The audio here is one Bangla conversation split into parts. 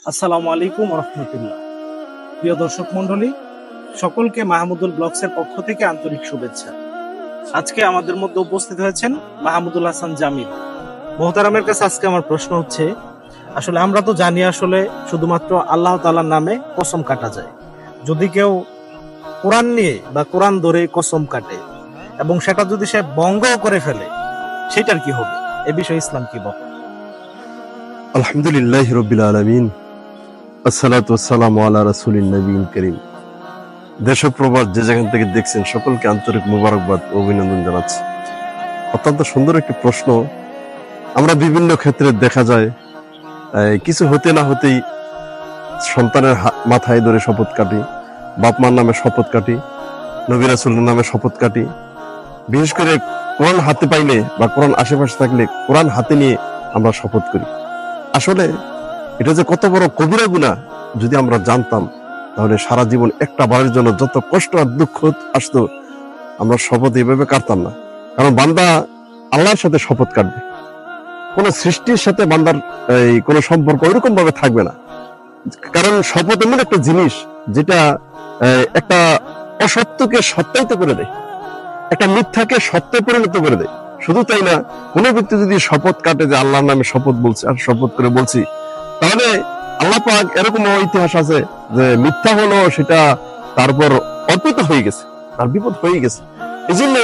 আসসালামু আলাইকুম রহমতুল্লাহ। প্রিয় দর্শক মন্ডলী, সকলকে মাহমুদুল ব্লগসের পক্ষ থেকে আন্তরিক শুভেচ্ছা। আজকে আমাদের মধ্যে উপস্থিত হয়েছেন মাহমুদুল হাসান জামিল। মোহতারামের কাছে আজকে আমার প্রশ্ন হচ্ছে, আসলে আমরা তো জানি আসলে শুধুমাত্র আল্লাহ তাআলার নামে কসম কাটা যায়। যদি কেউ কোরআন নিয়ে বা কোরআন ধরে কসম কাটে এবং সেটা যদি সে ভঙ্গ করে ফেলে, সেটার কি হবে? এ বিষয়ে ইসলাম কি বলে? আলহামদুলিল্লাহি রাব্বিল আলামিন, আসসালাতু ওয়াসসালামু আলা রাসূলিন নবিয়্যিল কারীম। দেশ ও প্রবাস যে যেখান থেকে দেখছেন সকলকে আন্তরিক মোবারকবাদ ও অভিনন্দন জানাচ্ছি। অত্যন্ত সুন্দর একটি প্রশ্ন। আমরা বিভিন্ন ক্ষেত্রে দেখা যায় কিছু হতে না হতেই সন্তানের মাথায় ধরে শপথ কাটি, বাপ মার নামে শপথ কাটি, নবী রাসূলের নামে শপথ কাটি। বিশেষ করে কোরআন হাতে পাইলে বা কোরআন আশেপাশে থাকলে কোরআন হাতে নিয়ে আমরা শপথ করি। আসলে এটা যে কত বড় কবিরা গুনাহ যদি আমরা জানতাম, তাহলে সারা জীবন একটা বারের জন্য যত কষ্ট আর দুঃখ আসতো আমরা শপথ এভাবে কাটতাম না। কারণ বান্দা আল্লাহর সাথে শপথ কাটবে, কোন সৃষ্টির সাথে বান্দার কোন সম্পর্ক ওইরকম ভাবে থাকবে না। কারণ শপথ এমন একটা জিনিস যেটা একটা অসত্যকে সত্যায়িত করে দেয়, একটা মিথ্যাকে সত্য পরিণত করে দেয়। শুধু তাই না, কোন ব্যক্তি যদি শপথ কাটে যে আল্লাহর নামে শপথ বলছি আর শপথ করে বলছি, তাহলে আল্লাহ পাক এরকম ইতিহাস আছে যে মিথ্যা হলো সেটা তারপর অর্পিত হয়ে গেছে, তার বিপদ হয়ে গেছে। এই জন্য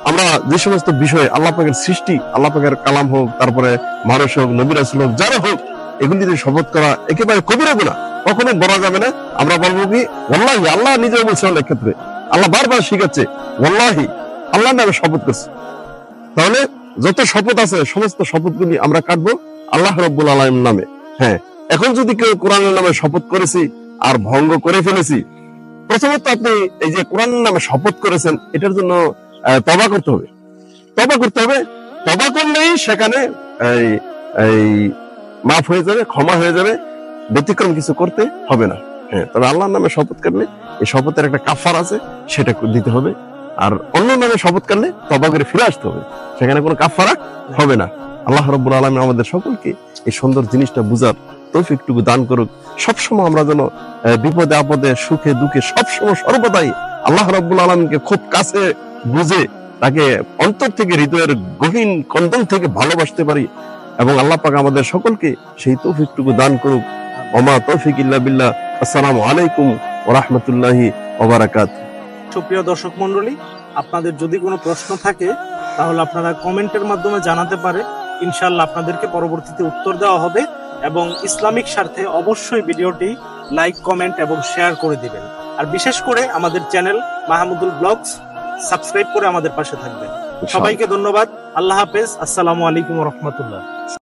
আমরা যে সমস্ত বিষয় আল্লাহ পাকের সৃষ্টি, আল্লাহ পাকের কালাম হোক, তারপরে মানুষ হোক, নবী রাসূল হোক, যারা হোক, এগুলি যদি শপথ করা একেবারে কবিরা গুনাহ, কখনো বলা যাবে না। আমরা বলবো কি ওয়াল্লাহি, আল্লাহ নিজেও বলছে অনেক ক্ষেত্রে, আল্লাহ বারবার শিখাচ্ছে ওয়াল্লাহি, আল্লাহর নামে শপথ করছে। তাহলে যত শপথ আছে সমস্ত শপথগুলি আমরা কাটবো আল্লাহ রাব্বুল আলামিনের নামে। হ্যাঁ, এখন যদি কেউ কোরআনের নামে শপথ করেছি আর ভঙ্গ করে ফেলেছি, প্রথমত আপনি এই যে কোরআনের নামে শপথ করেছেন এটার জন্য তওবা করতে হবে। তওবা করতে হবে, তওবা করলেই সেখানে এই মাফ হয়ে যাবে, ক্ষমা হয়ে যাবে, ব্যতিক্রম কিছু করতে হবে না। হ্যাঁ, তবে আল্লাহর নামে শপথ করলে এই শপথের একটা কাফার আছে, সেটা দিতে হবে। আর অন্য নামে শপথ করলে তওবা করে ফিরে আসতে হবে, সেখানে কোনো কাফারা হবে না। আল্লাহ রাব্বুল আলামিন আমাদের সকলকে এই সুন্দর জিনিসটা বুঝার তৌফিকটুকু দান করুক। সবসময় আমরা যেন বিপদে আপদে সুখে দুঃখে সবসময় সর্বদাই আল্লাহ রাব্বুল আলামিনকে খুব কাছে বুঝে তাকে অন্তর থেকে, হৃদয়ের গভীর কন্দন থেকে ভালোবাসতে পারি, এবং আল্লাহ পাক আমাদের সকলকে সেই তৌফিকটুকু দান করুক। ওমা তৌফিক ইল্লা বিল্লাহ। আসসালামু আলাইকুম ওয়া রাহমাতুল্লাহি ওয়া বারাকাতুহু। সুপ্রিয় দর্শক মন্ডলী, আপনাদের যদি কোনো প্রশ্ন থাকে তাহলে আপনারা কমেন্টের মাধ্যমে জানাতে পারে। ইনশাআল্লাহ আপনাদেরকে পরবর্তীতে উত্তর দেওয়া হবে, এবং ইসলামিক স্বার্থে অবশ্যই ভিডিওটি লাইক, কমেন্ট এবং শেয়ার করে দিবেন। আর বিশেষ করে আমাদের চ্যানেল মাহমুদুল ব্লগস সাবস্ক্রাইব করে আমাদের পাশে থাকবেন। সবাইকে ধন্যবাদ। আল্লাহ হাফেজ। আসসালামু আলাইকুম ওয়া রাহমাতুল্লাহ।